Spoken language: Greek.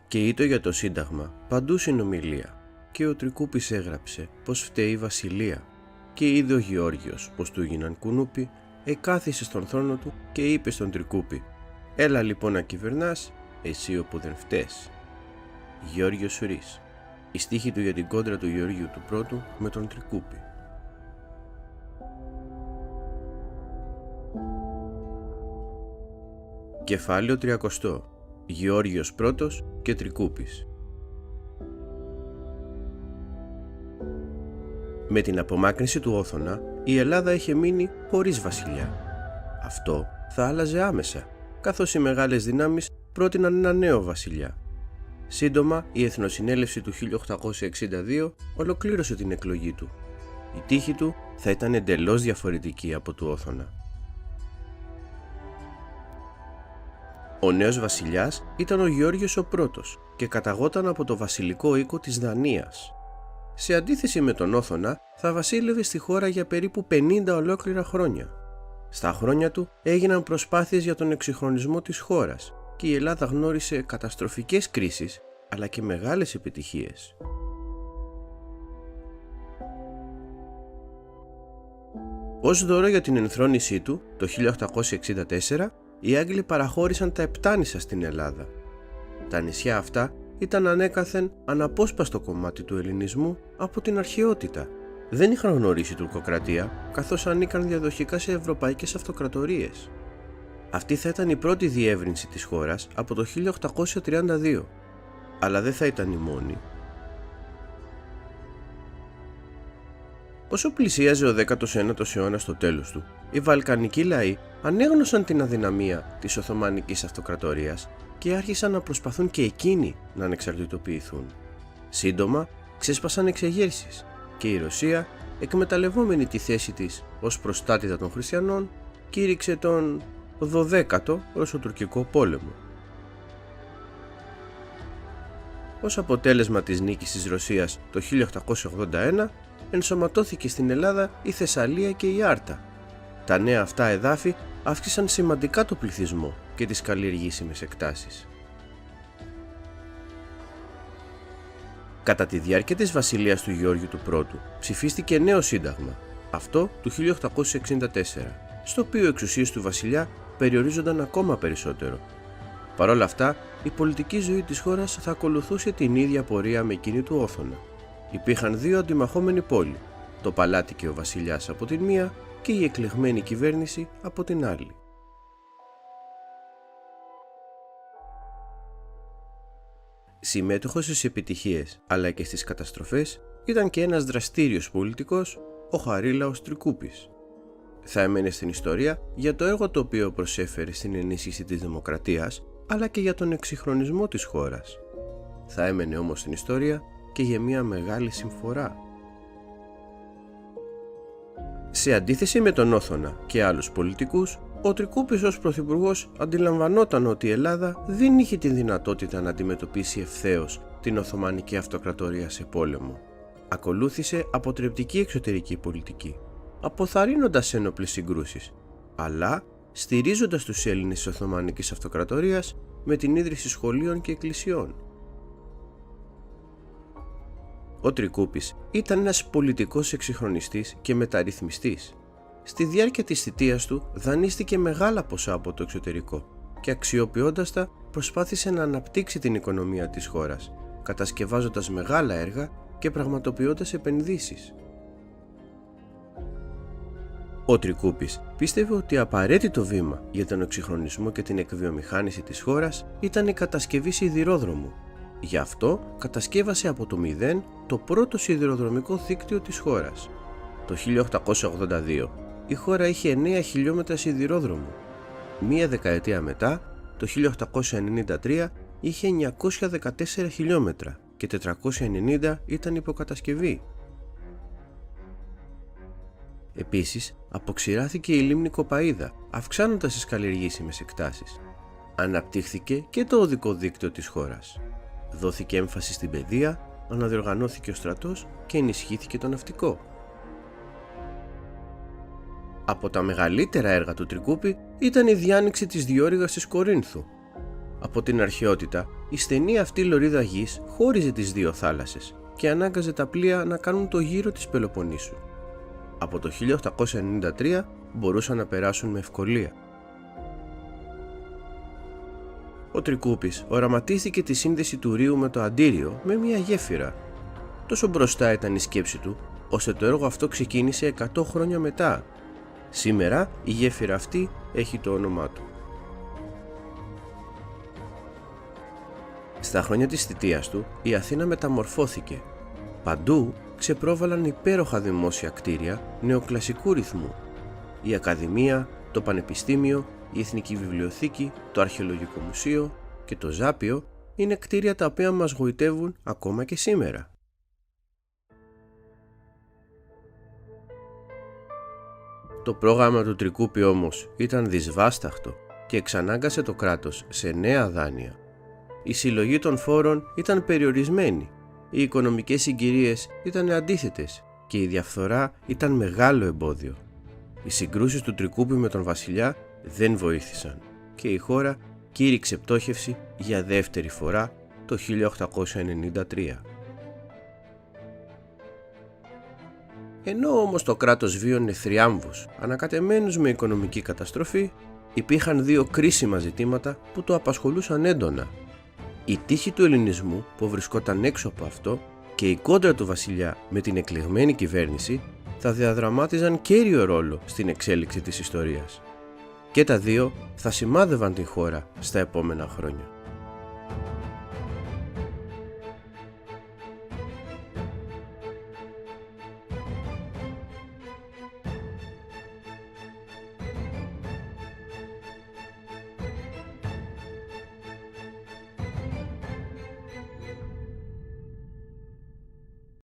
Και ήτο για το Σύνταγμα παντού συνομιλία, και ο Τρικούπης έγραψε πως φταίει η βασιλεία, και είδε ο Γεώργιος πως του έγιναν κουνούπι, εκάθισε στον θρόνο του και είπε στον Τρικούπη: «Έλα λοιπόν να κυβερνάς, εσύ όπου δεν φταίς». Γεώργιος Σουρής. Η στίχη του για την κόντρα του Γεωργίου του Πρώτου με τον Τρικούπη. Κεφάλαιο 30. Γεώργιος Πρώτος και Τρικούπης. Με την απομάκρυνση του Όθωνα, η Ελλάδα είχε μείνει χωρίς βασιλιά. Αυτό θα άλλαζε άμεσα, καθώς οι μεγάλες δυνάμεις πρότειναν ένα νέο βασιλιά. Σύντομα, η Εθνοσυνέλευση του 1862 ολοκλήρωσε την εκλογή του. Η τύχη του θα ήταν εντελώς διαφορετική από του Όθωνα. Ο νέος βασιλιάς ήταν ο Γεώργιος ο Πρώτος και καταγόταν από το βασιλικό οίκο της Δανίας. Σε αντίθεση με τον Όθωνα, θα βασίλευε στη χώρα για περίπου 50 ολόκληρα χρόνια. Στα χρόνια του έγιναν προσπάθειες για τον εξυγχρονισμό της χώρας και η Ελλάδα γνώρισε καταστροφικές κρίσεις αλλά και μεγάλες επιτυχίες. Ως δώρο για την ενθρόνησή του, το 1864, οι Άγγλοι παραχώρησαν τα Επτάνησα στην Ελλάδα. Τα νησιά αυτά ήταν ανέκαθεν αναπόσπαστο κομμάτι του ελληνισμού από την αρχαιότητα. Δεν είχαν γνωρίσει τουρκοκρατία, καθώς ανήκαν διαδοχικά σε ευρωπαϊκές αυτοκρατορίες. Αυτή θα ήταν η πρώτη διεύρυνση της χώρας από το 1832, αλλά δεν θα ήταν η μόνη. Όσο πλησίαζε ο 19ος αιώνας στο τέλος του, οι βαλκανικοί λαοί ανέγνωσαν την αδυναμία της Οθωμανικής Αυτοκρατορίας και άρχισαν να προσπαθούν και εκείνοι να ανεξαρτητοποιηθούν. Σύντομα ξέσπασαν εξεγέρσεις και η Ρωσία, εκμεταλλευόμενη τη θέση της ως προστάτηδα των χριστιανών, κήρυξε τον 12ο Ρωσοτουρκικό πόλεμο. Ως αποτέλεσμα της νίκης της Ρωσίας το 1881, ενσωματώθηκε στην Ελλάδα η Θεσσαλία και η Άρτα. Τα νέα αυτά εδάφη αύξησαν σημαντικά το πληθυσμό και τις καλλιεργήσιμες εκτάσεις. Κατά τη διάρκεια της βασιλείας του Γεώργιου του Πρώτου ψηφίστηκε νέο σύνταγμα, αυτό του 1864, στο οποίο οι εξουσίες του βασιλιά περιορίζονταν ακόμα περισσότερο. Παρ' όλα αυτά, η πολιτική ζωή της χώρας θα ακολουθούσε την ίδια πορεία με εκείνη του Όθωνα. Υπήρχαν δύο αντιμαχόμενοι πόλοι, το παλάτι και ο βασιλιάς από την μία και η εκλεγμένη κυβέρνηση από την άλλη. Συμμέτοχος στις επιτυχίες αλλά και στις καταστροφές ήταν και ένας δραστήριος πολιτικός, ο Χαρίλαος Τρικούπης. Θα έμενε στην ιστορία για το έργο το οποίο προσέφερε στην ενίσχυση της δημοκρατίας αλλά και για τον εξυγχρονισμό της χώρας. Θα έμενε όμως στην ιστορία και για μια μεγάλη συμφορά. Σε αντίθεση με τον Όθωνα και άλλους πολιτικούς, ο Τρικούπης ως πρωθυπουργός αντιλαμβανόταν ότι η Ελλάδα δεν είχε τη δυνατότητα να αντιμετωπίσει ευθέως την Οθωμανική Αυτοκρατορία σε πόλεμο. Ακολούθησε αποτρεπτική εξωτερική πολιτική, αποθαρρύνοντας ένοπλες συγκρούσεις, αλλά στηρίζοντας τους Έλληνες της Οθωμανικής Αυτοκρατορίας με την ίδρυση σχολείων και εκκλησιών. Ο Τρικούπης ήταν ένας πολιτικός εξυγχρονιστής και μεταρρυθμιστής. Στη διάρκεια της θητείας του δανείστηκε μεγάλα ποσά από το εξωτερικό και αξιοποιώντας τα προσπάθησε να αναπτύξει την οικονομία της χώρας, κατασκευάζοντας μεγάλα έργα και πραγματοποιώντας επενδύσεις. Ο Τρικούπης πίστευε ότι απαραίτητο βήμα για τον εξυγχρονισμό και την εκβιομηχάνηση της χώρας ήταν η κατασκευή σιδηρόδρομου. Γι' αυτό κατασκεύασε από το μηδέν το πρώτο σιδηροδρομικό δίκτυο της χώρας. Το 1882 η χώρα είχε 9 χιλιόμετρα σιδηρόδρομου. Μία δεκαετία μετά, το 1893, είχε 914 χιλιόμετρα και 490 ήταν υποκατασκευή. Επίσης, αποξηράθηκε η λίμνη Κοπαΐδα, αυξάνοντας τις καλλιεργήσιμες εκτάσεις. Αναπτύχθηκε και το οδικό δίκτυο της χώρας. Δόθηκε έμφαση στην παιδεία, αναδιοργανώθηκε ο στρατός και ενισχύθηκε το ναυτικό. Από τα μεγαλύτερα έργα του Τρικούπη ήταν η διάνοιξη της διόρυγας της Κορίνθου. Από την αρχαιότητα, η στενή αυτή λωρίδα γης χώριζε τις δύο θάλασσες και ανάγκαζε τα πλοία να κάνουν το γύρο της Πελοποννήσου. Από το 1893 μπορούσαν να περάσουν με ευκολία. Ο Τρικούπης οραματίστηκε τη σύνδεση του Ρείου με το Αντίριο με μια γέφυρα. Τόσο μπροστά ήταν η σκέψη του, ώστε το έργο αυτό ξεκίνησε 100 χρόνια μετά. Σήμερα η γέφυρα αυτή έχει το όνομά του. Στα χρόνια της θητείας του, η Αθήνα μεταμορφώθηκε. Παντού ξεπρόβαλαν υπέροχα δημόσια κτίρια νεοκλασικού ρυθμού. Η Ακαδημία, το Πανεπιστήμιο, η Εθνική Βιβλιοθήκη, το Αρχαιολογικό Μουσείο και το Ζάπιο είναι κτίρια τα οποία μας γοητεύουν ακόμα και σήμερα. Το πρόγραμμα του Τρικούπη όμως ήταν δυσβάσταχτο και εξανάγκασε το κράτος σε νέα δάνεια. Η συλλογή των φόρων ήταν περιορισμένη, οι οικονομικές συγκυρίες ήταν αντίθετες και η διαφθορά ήταν μεγάλο εμπόδιο. Οι συγκρούσεις του Τρικούπη με τον βασιλιά δεν βοήθησαν και η χώρα κήρυξε πτώχευση για δεύτερη φορά το 1893. Ενώ όμως το κράτος βίωνε θριάμβους ανακατεμένους με οικονομική καταστροφή, υπήρχαν δύο κρίσιμα ζητήματα που το απασχολούσαν έντονα. Η τύχη του ελληνισμού που βρισκόταν έξω από αυτό και η κόντρα του βασιλιά με την εκλεγμένη κυβέρνηση θα διαδραμάτιζαν κέριο ρόλο στην εξέλιξη της ιστορίας. Και τα δύο θα σημάδευαν την χώρα στα επόμενα χρόνια.